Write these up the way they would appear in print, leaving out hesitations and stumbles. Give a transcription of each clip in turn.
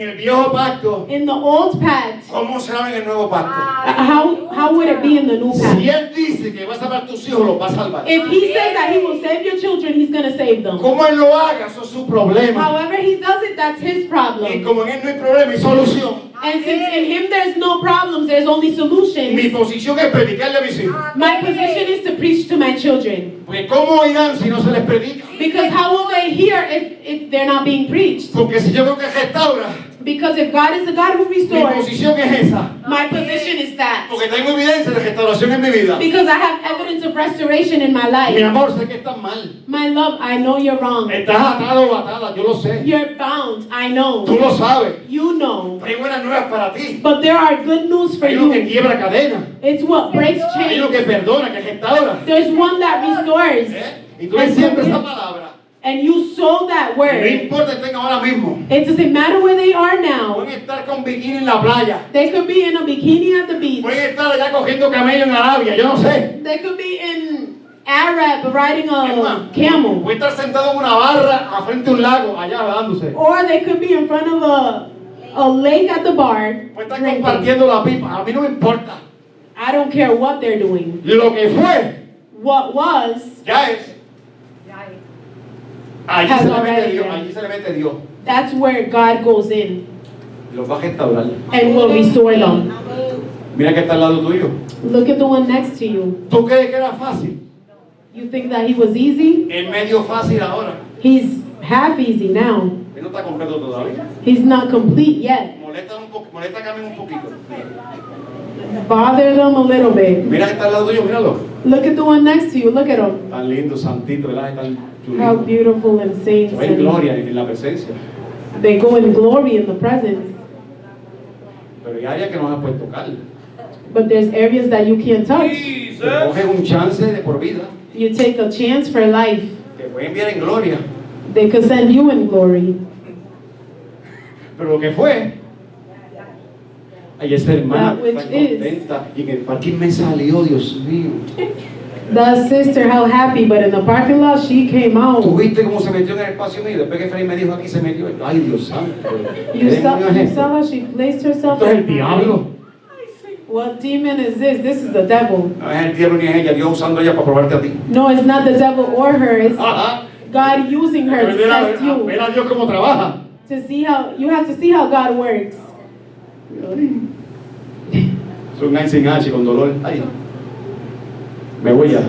En el viejo pacto, In the old pact, ¿cómo será en el nuevo pacto? how would it be in the new Si pact? Él dice que va a salvar a tus hijos, los va a salvar. If he says that he will save your children, he's going to save them. Como Él lo haga, eso es su problema. However he does it, that's his Y problem. como en Él no hay problema y solución, And since in him there's no problems, there's only mi solutions. posición es predicarle a mis hijos. My position is to preach to my children. Porque ¿cómo oirán si no se les predica? Because how will they hear if they're not being preached? Porque si yo creo que restaura, Because if God is the God who mi restores, posición es esa. my position is that. Porque tengo evidencia de restauración en mi vida. Because I have evidence of restoration in my Mi life. amor, sé que estás mal. My love, I know you're wrong. Estás atado o atada, yo lo sé. You're bound, I know. Tú lo sabes. You know. Hay buenas nuevas para ti. But there are good news for Hay uno que you. quiebra cadena. It's what breaks Hay uno que chains. perdona, que restaura. There's one that restores. Y tú le siembras esa palabra. And you sow that Y no word. importa que estén ahora mismo. It doesn't matter where they are now. Pueden estar con bikini en la playa. They could be in a bikini at the beach. Pueden estar allá cogiendo camello en Arabia, yo no sé. They could be in Arab riding Es más, a camel. puede estar sentado en una barra a frente a un lago, allá dándose. Or they could be in front of a lake at the bar. Puede estar drinking. compartiendo la pipa, a mí no me importa. I don't care what they're doing. Lo que fue, What was, ya es. Allí Has se le mete already Dios, been. allí se le mete Dios. that's where God goes in Y los va a restaurar. and will restore them. Mira que está al lado tuyo. Look at the one next to you. ¿Tú crees que era fácil? You think that he was easy? Es medio fácil ahora. He's half easy now. Él no está completo todavía. He's not complete yet. Molesta a Carmen un poquito. Bother them a little bit. Mira que está al lado tuyo, míralo. Look at the one next to you. Look at him. Tan lindo, santito, ¿verdad? Tan How chulito. beautiful and saints. Se va en And gloria en la presencia. they go in glory in the presence. Pero hay áreas que no se puede tocar. But there's areas that you can't touch. Te coges un chance de por vida. You take a chance for life. Te puede enviar en gloria. They could send you in glory. Pero lo que fue, ay, esta hermana That which tan is. contenta. Y en el parking me salió, Dios mío. The sister, how happy, but in the parking lot, she came ¿Tú out. viste cómo se metió en el espacio mío? Después que Freddy me dijo aquí, se metió. Ay, Dios santo. You ¿Qué saw, demonio es you esto? saw how she placed herself? Esto es el diablo. What demon is this? This is the devil. No es el diablo ni es ella, Dios usando ella para probarte a ti. No, it's not the devil or her. It's Ajá. God using her to test you. Ver a Dios cómo trabaja. To see how, you have to see how God works. Soy un sin H con dolor. Ay. Me voy ya.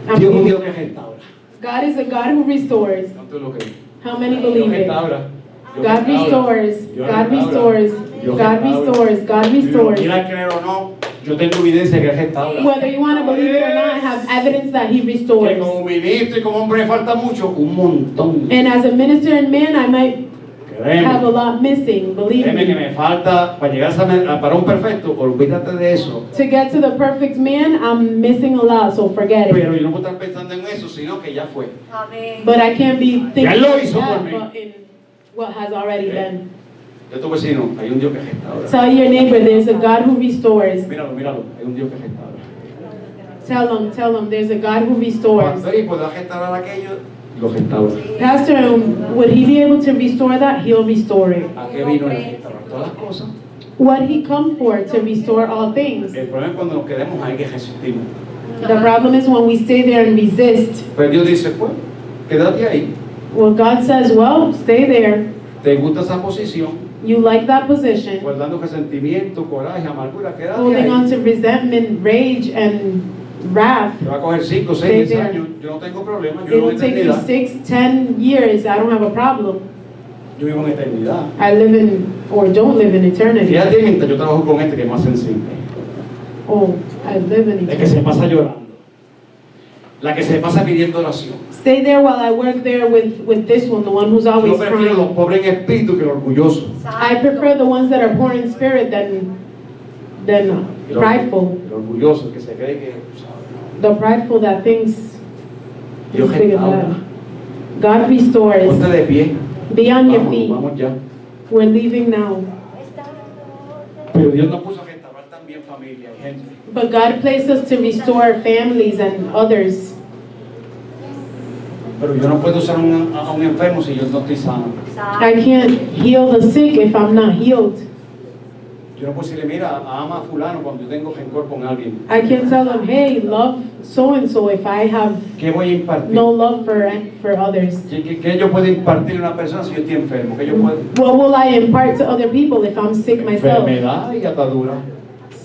I'm Dios es un leaving. Dios que restaura. God is a God who restores. ¿Cuánto es lo que How many Dios believe it? restaura? Dios God restaura. restores. Dios God restaura. restores. Dios God restaura. restores. God Si lo restores. quieras creer o no, yo tengo evidencia que Él restaura. Whether you want to believe it or not, I have evidence that He Que restores. como ministro y como hombre me falta mucho, un montón. And as a minister and man, I might have a Créeme, lot missing. Believe créeme que me. me falta para llegar para un perfecto, olvídate de eso. To get to the perfect man, I'm missing a lot, so forget it. Pero yo no puedo estar pensando en eso, sino que ya fue. But I can't be thinking Ya lo of hizo that, por mí. but in what has already been. Yo tu vecino, hay un Dios que restaura. Tell your neighbor there's a God who restores. Míralo, míralo, hay un Dios que restaura. Tell them there's a God who restores. Cuando Él pueda restaurar aquello, lo restaura. Pastor, would he be able to restore that? He'll restore it. ¿A qué vino Él a restaurar todas las cosas? What he come for? To restore all things. El problema es cuando nos quedemos ahí que resistimos. The problem is when we stay there and resist. Pero Dios dice, pues, quédate ahí. Well, God says, well, stay there. ¿Te gusta esa posición? You like that position. Guardando resentimiento, coraje, amargura, quédate Holding on ahí. to resentment, rage, and wrath. Te va a coger 5, Stay 6, 10 there. años. Yo no tengo problema, yo vivo en It'll take you eternidad. 6, 10 years. I don't have a problem. Yo vivo en eternidad. I live in, or don't live in eternity. Fíjate mientras yo trabajo con este que es más sensible. Oh, I live in El que se eternity. pasa llorando. La que se pasa pidiendo oración. Stay there while I work there with this one, the one who's always Yo prefiero los crying. pobres en espíritu que los orgullosos. I prefer the ones that are poor in spirit than prideful. El orgulloso que se cree que The prideful that thinks Dios he's bigger than restaura. that. God restores. Ponte de pie. Be on your Vamos, feet. vamos ya. We're leaving now. Pero Dios nos puso a restaurar también familia y gente. But God placed us to restore families and others. Pero yo no puedo usar a un enfermo si yo no estoy sano. I can't heal the sick if I'm not healed. Yo no puedo decirle, mira, ama a fulano cuando yo tengo rencor con alguien. I can't tell them, hey, love so-and-so if I have ¿Qué voy a impartir? no love for others. ¿Qué yo puedo impartirle a una persona si yo estoy enfermo? ¿Qué yo puedo? What will I impart to other people if I'm sick myself? Enfermedad y atadura.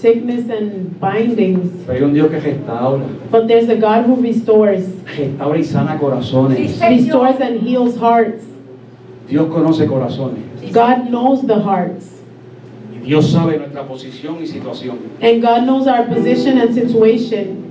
Sickness and bindings. Pero hay un Dios que restaura. But there's a God who restores. Restaura y sana corazones. Restores and heals hearts. Dios conoce corazones. God knows the hearts. Y Dios sabe nuestra posición y situación. And God knows our position and situation.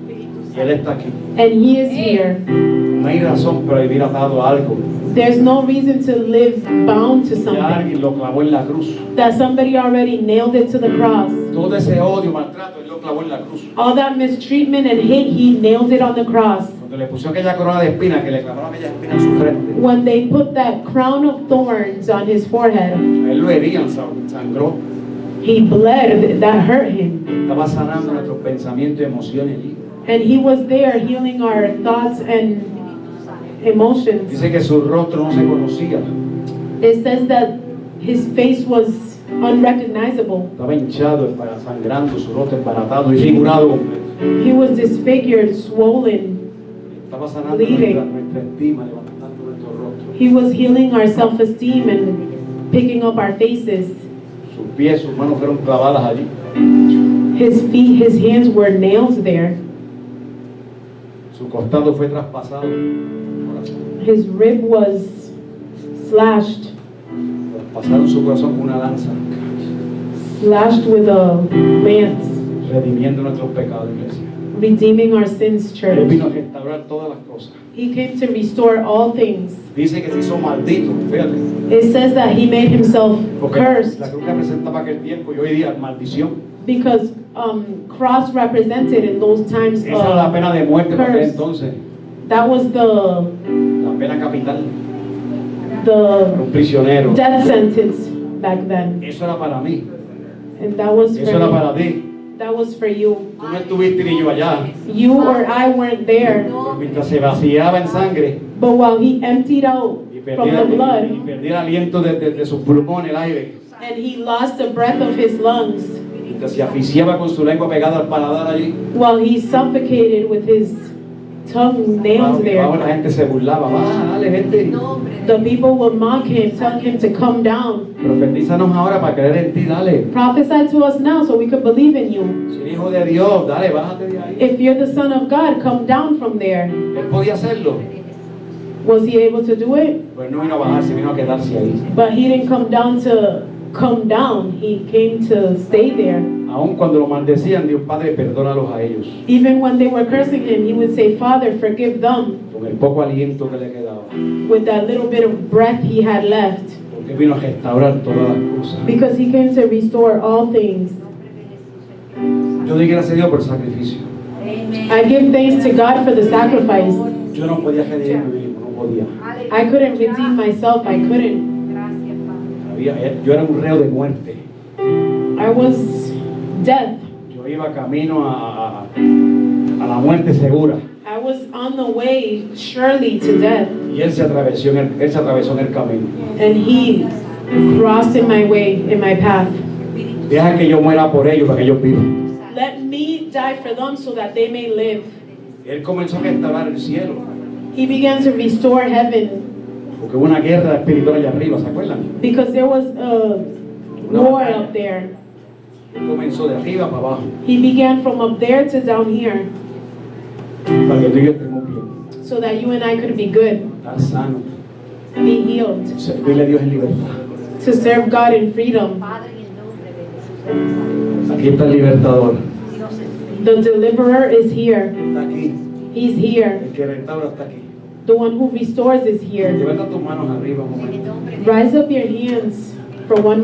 Y Él está aquí. And He is here. No hay razón para vivir atado a algo. There's no reason to live bound to Ya something. alguien lo clavó en la cruz. That somebody already nailed it to the cross. Todo ese odio, maltrato, Él lo clavó en la cruz. All that mistreatment and hate, He nailed it on the cross. Cuando le puso aquella corona de espinas, que le clavaron aquella espina en su frente, When they put that crown of thorns on His forehead, a Él lo herían, sangró. He bled. That hurt Him. Estaba sanando nuestros pensamientos y emociones allí. And He was there healing our thoughts and emotions. Dice que su rostro no se conocía. It says that His face was unrecognizable. Estaba hinchado, sangrando, su rostro embaratado y figurado completo. He was disfigured, swollen. Estaba sanando Bleeding. nuestra estima, levantando nuestro rostro. He was healing our self-esteem and picking up our faces. Sus pies, sus manos fueron clavadas allí. His feet, His hands were nailed there. Su costado fue traspasado. His rib was slashed, Traspasaron su corazón con una lanza, slashed with a lance, redimiendo nuestros pecados, iglesia. redeeming our sins, Él church. vino a restaurar todas las cosas. He came to restore all things. Dice que se hizo maldito, fíjate. It says that He made Himself Porque cursed la cruz representaba aquel tiempo y hoy día maldición. because cross represented in those times Esa era la pena de muerte para aquel curse. entonces. That was La pena capital para the un prisionero. death sentence back then, Eso era para mí. and that was Eso era for para ti. that was for you. Tú no estuviste ni yo allá. You or I weren't there, Mientras se vaciaba en sangre but while He emptied out y from the blood perdía el aliento de sus pulmones, el aire. and He lost the breath of His lungs, Mientras se asfixiaba con su lengua pegada al paladar allí. while He suffocated with His tongue nailed Ahora la there, gente se burlaba. Dale, vente. the people would mock Him, telling Him to come down. Profetízanos ahora para creer en ti, dale. Prophesy to us now so we could believe in you. Si eres hijo de Dios, dale, bájate de ahí. If you're the Son of God, come down from there. Él podía hacerlo. Was He able to do it? Pues no vino a bajarse, vino a quedarse ahí. But He didn't come down to come down. He came to stay there. Aun cuando lo maldecían, Dios Padre, perdónalos a ellos. Even when they were cursing Him, He would say, Father, forgive them, Con el poco aliento que le quedaba. with that little bit of breath He had left. Porque vino a restaurar todas las cosas. Because He came to restore all things. Yo doy gracias a Dios por el sacrificio. I give thanks to God for the sacrifice. Yo no podía redimirme mismo, no podía. I couldn't redeem myself. I couldn't. Yo era un reo de muerte. I was death. Yo iba camino a la muerte segura. I was on the way surely to death. Y él se atravesó en el camino. And He crossed in my way, in my path. Deja que yo muera por ellos para que ellos vivan. Let me die for them so that they may live. Él comenzó a restaurar el cielo. He began to restore heaven Porque hubo una guerra espiritual allá arriba, ¿se acuerdan? because there was a war up there. Él comenzó de arriba para abajo. He began from up there to down here Para que tú y yo estemos bien. so that you and I could be good, Estar sano. be healed, Servirle a Dios en libertad. to serve God in freedom. Aquí está el libertador. The deliverer is here. Está aquí. He's here. El que restaura está aquí. The one who restores is here. Levanta tus manos arriba un momento. Rise up your hands for one